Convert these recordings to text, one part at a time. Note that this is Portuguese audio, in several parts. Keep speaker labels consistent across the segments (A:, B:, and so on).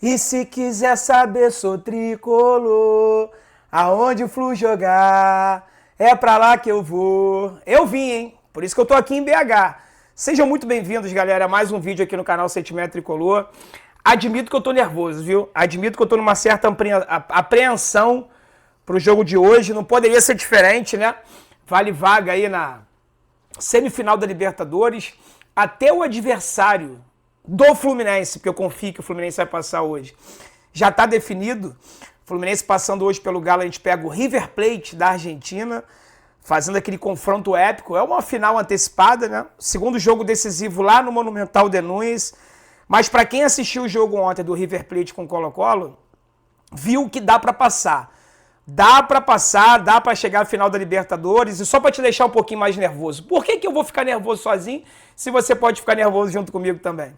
A: E se quiser saber, sou tricolor. Aonde o Flu jogar, é pra lá que eu vou. Eu vim, hein? Por isso que eu tô aqui em BH. Sejam muito bem-vindos, galera, a mais um vídeo aqui no canal Sentimento Tricolor. Admito que eu tô nervoso, viu? Admito que eu tô numa certa apreensão pro jogo de hoje. Não poderia ser diferente, né? Vale vaga aí na semifinal da Libertadores. Até o adversário do Fluminense, porque eu confio que o Fluminense vai passar hoje, já tá definido. Fluminense passando hoje pelo Galo, a gente pega o River Plate da Argentina, fazendo aquele confronto épico. É uma final antecipada, né? Segundo jogo decisivo lá no Monumental de Núñez. Mas para quem assistiu o jogo ontem do River Plate com o Colo-Colo, viu que dá para passar. Dá para passar, dá para chegar à final da Libertadores. E só para te deixar um pouquinho mais nervoso. Por que eu vou ficar nervoso sozinho se você pode ficar nervoso junto comigo também?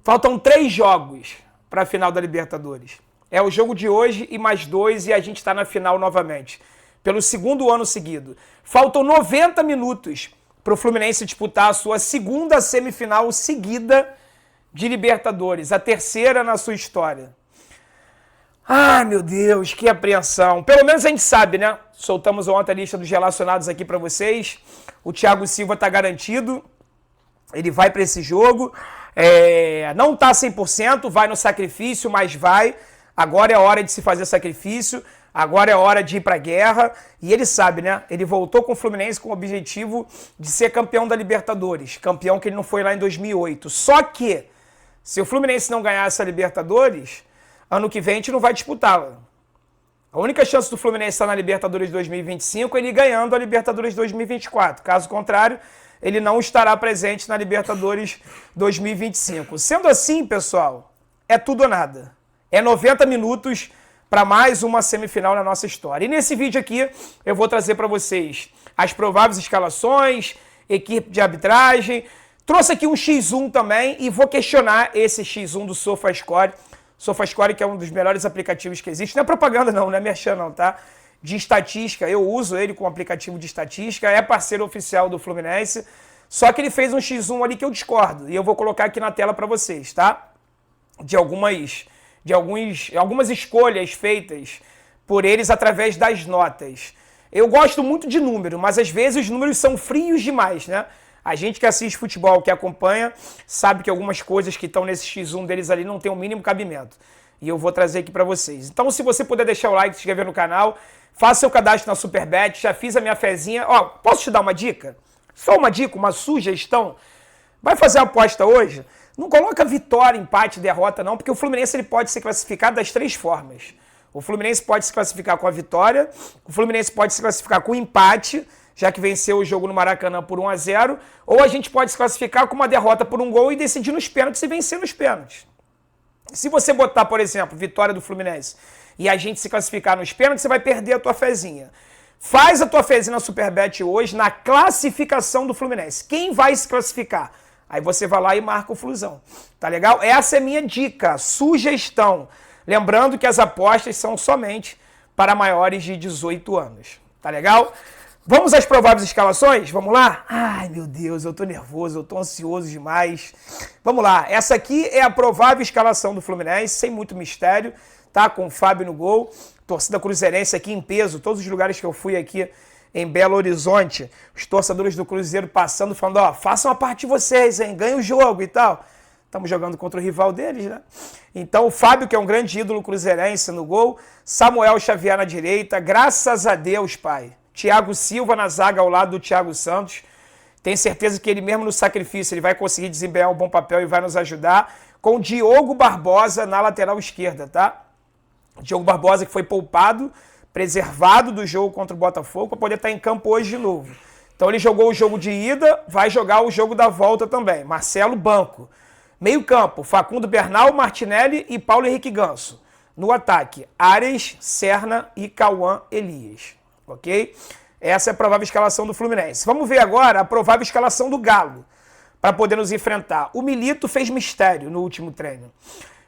A: Faltam 3 jogos para a final da Libertadores. É o jogo de hoje e mais 2 e a gente está na final novamente. Pelo segundo ano seguido. Faltam 90 minutos para o Fluminense disputar a sua segunda semifinal seguida de Libertadores. A terceira na sua história. Ai, meu Deus, que apreensão. Pelo menos a gente sabe, né? Soltamos ontem a lista dos relacionados aqui para vocês. O Thiago Silva está garantido. Ele vai para esse jogo. Não está 100%, vai no sacrifício, mas vai. Agora é hora de se fazer sacrifício. Agora é hora de ir para a guerra. E ele sabe, né? Ele voltou com o Fluminense com o objetivo de ser campeão da Libertadores. Campeão que ele não foi lá em 2008. Só que, se o Fluminense não ganhar essa Libertadores, ano que vem a gente não vai disputá-la. A única chance do Fluminense estar na Libertadores 2025 é ele ganhando a Libertadores 2024. Caso contrário, ele não estará presente na Libertadores 2025. Sendo assim, pessoal, é tudo ou nada. É 90 minutos para mais uma semifinal na nossa história. E nesse vídeo aqui eu vou trazer para vocês as prováveis escalações, equipe de arbitragem. Trouxe aqui um X1 também e vou questionar esse X1 do SofaScore. SofaScore, que é um dos melhores aplicativos que existe. Não é propaganda não é merchan não, tá? De estatística, eu uso ele como aplicativo de estatística, é parceiro oficial do Fluminense, só que ele fez um X1 ali que eu discordo, e eu vou colocar aqui na tela para vocês, tá? De algumas escolhas feitas por eles através das notas. Eu gosto muito de número, mas às vezes os números são frios demais, né? A gente que assiste futebol, que acompanha, sabe que algumas coisas que estão nesse X1 deles ali não tem o mínimo cabimento. E eu vou trazer aqui para vocês. Então, se você puder deixar o like, se inscrever no canal, faça seu cadastro na Superbet, já fiz a minha fezinha. Ó, posso te dar uma dica? Só uma dica, uma sugestão. Vai fazer a aposta hoje? Não coloca vitória, empate, derrota não, porque o Fluminense ele pode se classificar das 3 formas. O Fluminense pode se classificar com a vitória, o Fluminense pode se classificar com o empate, já que venceu o jogo no Maracanã por 1-0, ou a gente pode se classificar com uma derrota por 1 gol e decidir nos pênaltis e vencer nos pênaltis. Se você botar, por exemplo, vitória do Fluminense e a gente se classificar nos pênaltis, você vai perder a tua fezinha. Faz a tua fezinha na Superbet hoje na classificação do Fluminense. Quem vai se classificar? Aí você vai lá e marca o Flusão. Tá legal? Essa é a minha dica, sugestão. Lembrando que as apostas são somente para maiores de 18 anos. Tá legal? Vamos às prováveis escalações? Vamos lá? Ai, meu Deus, eu tô nervoso, eu tô ansioso demais. Vamos lá. Essa aqui é a provável escalação do Fluminense, sem muito mistério, tá? Com o Fábio no gol. Torcida cruzeirense aqui em peso. Todos os lugares que eu fui aqui em Belo Horizonte, os torcedores do Cruzeiro passando, falando, ó, façam a parte de vocês, hein? Ganha o jogo e tal. Estamos jogando contra o rival deles, né? Então, o Fábio, que é um grande ídolo cruzeirense no gol. Samuel Xavier na direita. Graças a Deus, pai. Thiago Silva na zaga ao lado do Thiago Santos. Tenho certeza que ele mesmo no sacrifício ele vai conseguir desempenhar um bom papel e vai nos ajudar. Com Diogo Barbosa na lateral esquerda, tá? Diogo Barbosa que foi poupado, preservado do jogo contra o Botafogo para poder estar em campo hoje de novo. Então ele jogou o jogo de ida, vai jogar o jogo da volta também. Marcelo banco. Meio campo, Facundo Bernal, Martinelli e Paulo Henrique Ganso. No ataque, Ares, Serna e Cauã Elias. Ok? Essa é a provável escalação do Fluminense. Vamos ver agora a provável escalação do Galo, para poder nos enfrentar. O Milito fez mistério no último treino.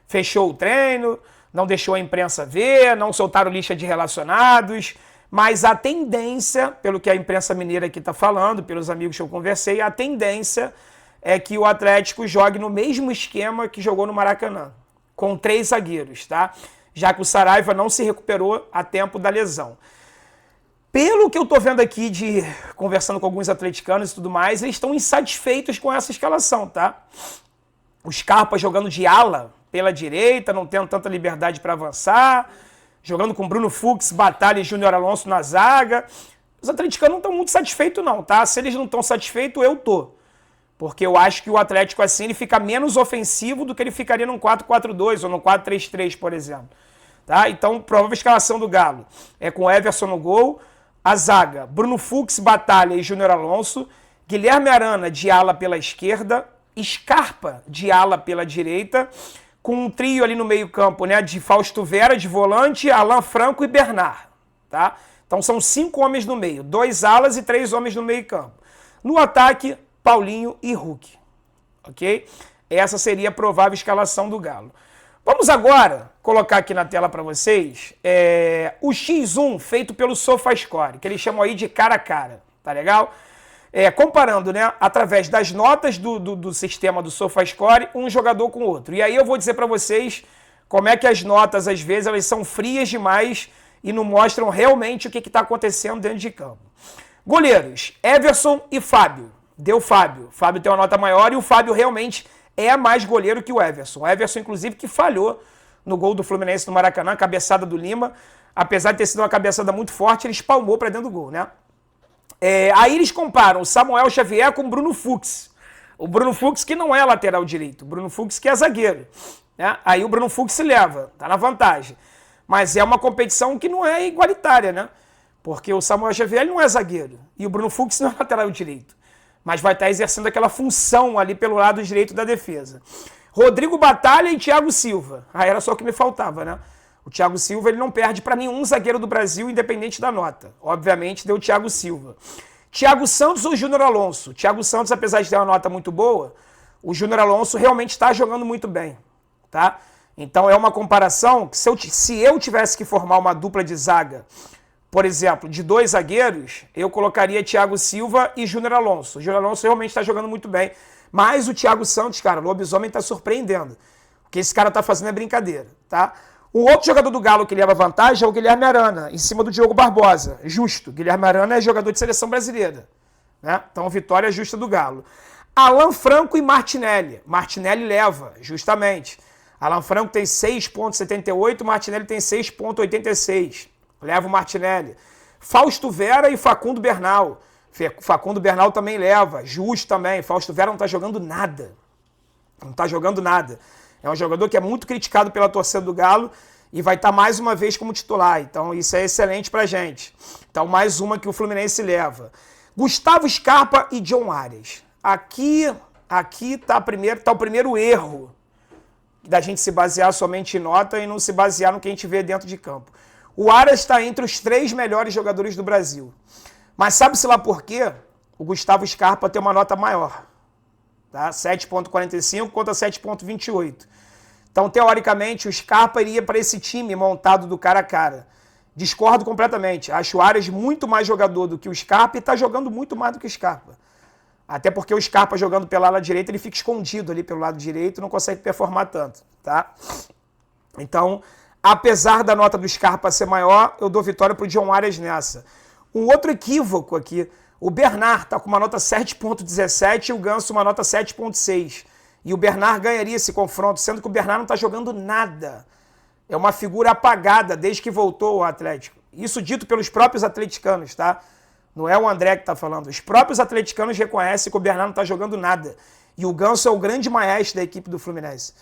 A: Fechou o treino, não deixou a imprensa ver, não soltaram lista de relacionados, mas a tendência, pelo que a imprensa mineira aqui está falando, pelos amigos que eu conversei, a tendência é que o Atlético jogue no mesmo esquema que jogou no Maracanã. com 3 zagueiros, tá? Já que o Saraiva não se recuperou a tempo da lesão. Pelo que eu tô vendo aqui, conversando com alguns atleticanos e tudo mais, eles estão insatisfeitos com essa escalação, tá? O Scarpa jogando de ala pela direita, não tendo tanta liberdade para avançar, jogando com Bruno Fux, Batalha e Júnior Alonso na zaga. Os atleticanos não estão muito satisfeitos não, tá? Se eles não estão satisfeitos, eu tô. Porque eu acho que o Atlético assim ele fica menos ofensivo do que ele ficaria num 4-4-2 ou num 4-3-3, por exemplo. Tá? Então, provável escalação do Galo é com Everson no gol, a zaga, Bruno Fux, Batalha e Júnior Alonso, Guilherme Arana de ala pela esquerda, Scarpa de ala pela direita, com um trio ali no meio-campo, né, de Fausto Vera de volante, Alan Franco e Bernard, tá? Então são 5 homens no meio, 2 alas e 3 homens no meio-campo. No ataque, Paulinho e Hulk, ok? Essa seria a provável escalação do Galo. Vamos agora colocar aqui na tela para vocês o X1 feito pelo SofaScore, que eles chamam aí de cara a cara, tá legal? Comparando, né, através das notas do sistema do SofaScore, um jogador com o outro. E aí eu vou dizer para vocês como é que as notas, às vezes, elas são frias demais e não mostram realmente o que está acontecendo dentro de campo. Goleiros, Everson e Fábio. Deu Fábio. Fábio tem uma nota maior e o Fábio realmente é mais goleiro que o Everson. O Everson, inclusive, que falhou no gol do Fluminense no Maracanã, cabeçada do Lima. Apesar de ter sido uma cabeçada muito forte, ele espalmou para dentro do gol, né? Aí eles comparam o Samuel Xavier com o Bruno Fux. O Bruno Fux que não é lateral direito, o Bruno Fux que é zagueiro, né? Aí o Bruno Fux se leva, tá na vantagem. Mas é uma competição que não é igualitária, né? Porque o Samuel Xavier ele não é zagueiro e o Bruno Fux não é lateral direito. Mas vai estar exercendo aquela função ali pelo lado direito da defesa. Rodrigo Batalha e Thiago Silva. Aí era só o que me faltava, né? O Thiago Silva ele não perde para nenhum zagueiro do Brasil, independente da nota. Obviamente, deu o Thiago Silva. Thiago Santos ou Júnior Alonso? Thiago Santos, apesar de ter uma nota muito boa, o Júnior Alonso realmente está jogando muito bem, tá? Então é uma comparação que se eu tivesse que formar uma dupla de zaga, por exemplo, de 2 zagueiros, eu colocaria Thiago Silva e Júnior Alonso. O Júnior Alonso realmente está jogando muito bem. Mas o Thiago Santos, cara, o lobisomem está surpreendendo. O que esse cara está fazendo é brincadeira, tá? O outro jogador do Galo que leva vantagem é o Guilherme Arana, em cima do Diogo Barbosa. Justo. Guilherme Arana é jogador de seleção brasileira, né? Então, vitória justa do Galo. Alan Franco e Martinelli. Martinelli leva, justamente. Alan Franco tem 6,78, Martinelli tem 6,86. Leva o Martinelli. Fausto Vera e Facundo Bernal. Facundo Bernal também leva. Justo também. Fausto Vera não está jogando nada. Não está jogando nada. É um jogador que é muito criticado pela torcida do Galo e vai estar mais uma vez como titular. Então isso é excelente pra gente. Então mais uma que o Fluminense leva. Gustavo Scarpa e John Arias. Aqui tá o primeiro erro da gente se basear somente em nota e não se basear no que a gente vê dentro de campo. O Arias está entre os 3 melhores jogadores do Brasil. Mas sabe-se lá por quê? O Gustavo Scarpa tem uma nota maior. Tá? 7,45 contra 7,28. Então, teoricamente, o Scarpa iria para esse time montado do cara a cara. Discordo completamente. Acho o Arias muito mais jogador do que o Scarpa e está jogando muito mais do que o Scarpa. Até porque o Scarpa jogando pela ala direita, ele fica escondido ali pelo lado direito e não consegue performar tanto. Tá? Então, apesar da nota do Scarpa ser maior, eu dou vitória para o John Arias nessa. Um outro equívoco aqui. O Bernard está com uma nota 7,17 e o Ganso uma nota 7,6. E o Bernard ganharia esse confronto, sendo que o Bernard não está jogando nada. É uma figura apagada desde que voltou ao Atlético. Isso dito pelos próprios atleticanos, tá? Não é o André que está falando. Os próprios atleticanos reconhecem que o Bernard não está jogando nada. E o Ganso é o grande maestro da equipe do Fluminense.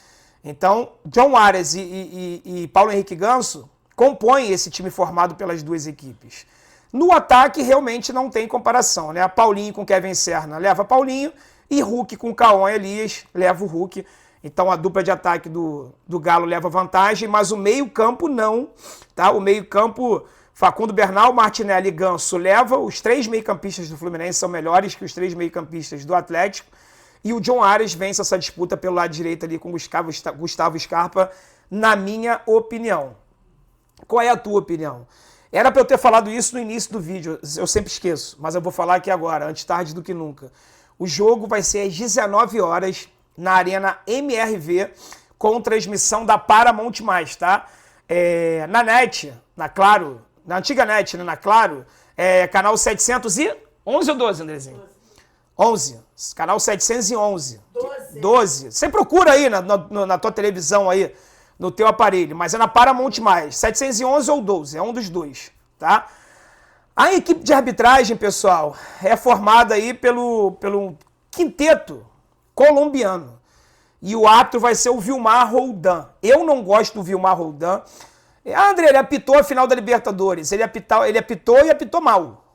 A: Então, John Arias e Paulo Henrique Ganso compõem esse time formado pelas duas equipes. No ataque, realmente não tem comparação, né? Paulinho com Kevin Serna leva Paulinho e Hulk com Cauã Elias leva o Hulk. Então, a dupla de ataque do Galo leva vantagem, mas o meio-campo não, tá? O meio-campo, Facundo Bernal, Martinelli e Ganso leva. Os 3 meio-campistas do Fluminense são melhores que os 3 meio-campistas do Atlético. E o John Arias vence essa disputa pelo lado direito ali com Gustavo Scarpa, na minha opinião. Qual é a tua opinião? Era para eu ter falado isso no início do vídeo, eu sempre esqueço, mas eu vou falar aqui agora, antes tarde do que nunca. O jogo vai ser às 19 horas na Arena MRV, com transmissão da Paramount+, tá? Na NET, na Claro, na antiga NET, né, na Claro, canal 711 ou 12, Andrezinho? 11. Canal 711. 12. Você procura aí na tua televisão aí, no teu aparelho, mas é na Paramount+. 711 ou 12, é um dos dois, tá? A equipe de arbitragem, pessoal, é formada aí pelo quinteto colombiano. E o árbitro vai ser o Vilmar Roldan. Eu não gosto do Vilmar Roldan. André, ele apitou a final da Libertadores. Ele apitou e apitou mal.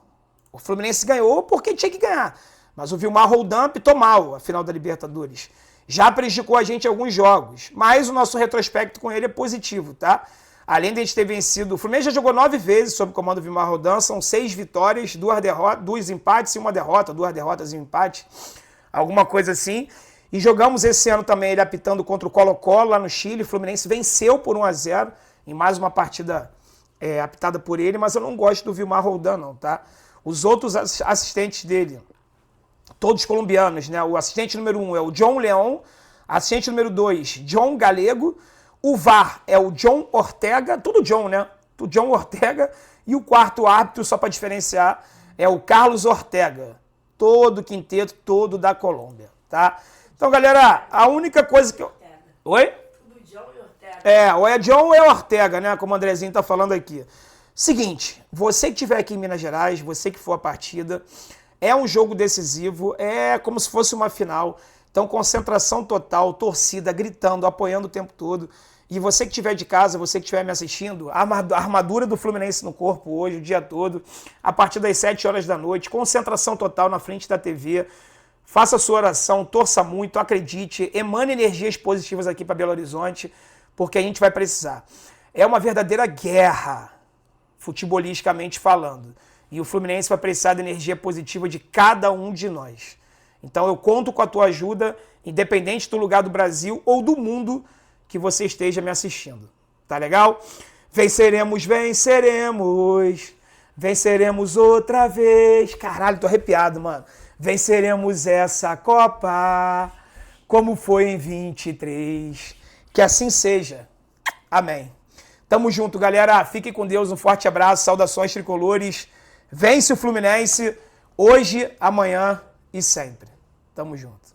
A: O Fluminense ganhou porque tinha que ganhar. Mas o Vilmar Roldan apitou mal a final da Libertadores. Já prejudicou a gente em alguns jogos. Mas o nosso retrospecto com ele é positivo, tá? Além de a gente ter vencido... O Fluminense já jogou 9 vezes sob o comando do Vilmar Roldan. São 6 vitórias, 2 empates e 1 derrota. 2 derrotas e 1 empate. Alguma coisa assim. E jogamos esse ano também ele apitando contra o Colo-Colo lá no Chile. O Fluminense venceu por 1-0 em mais uma partida apitada por ele. Mas eu não gosto do Vilmar Roldan, não, tá? Os outros assistentes dele... Todos colombianos, né? O assistente número 1 é o John Leon, assistente número 2, John Galego, o VAR é o John Ortega, tudo John, né? Tudo John Ortega, e o quarto árbitro, só para diferenciar, é o Carlos Ortega. Todo quinteto, todo da Colômbia, tá? Então, galera, a única coisa que eu... Oi? Tudo John e Ortega. Ou é John ou é Ortega, né? Como o Andrezinho tá falando aqui. Seguinte, você que estiver aqui em Minas Gerais, você que for a partida... É um jogo decisivo, é como se fosse uma final. Então, concentração total, torcida, gritando, apoiando o tempo todo. E você que estiver de casa, você que estiver me assistindo, a armadura do Fluminense no corpo hoje, o dia todo, a partir das 7 horas da noite, concentração total na frente da TV. Faça a sua oração, torça muito, acredite, emane energias positivas aqui para Belo Horizonte, porque a gente vai precisar. É uma verdadeira guerra, futebolisticamente falando. E o Fluminense vai precisar da energia positiva de cada um de nós. Então eu conto com a tua ajuda, independente do lugar do Brasil ou do mundo que você esteja me assistindo. Tá legal? Venceremos, venceremos, venceremos outra vez. Caralho, tô arrepiado, mano. Venceremos essa Copa, como foi em 23. Que assim seja. Amém. Tamo junto, galera. Fiquem com Deus. Um forte abraço. Saudações tricolores. Vence o Fluminense hoje, amanhã e sempre. Tamo junto.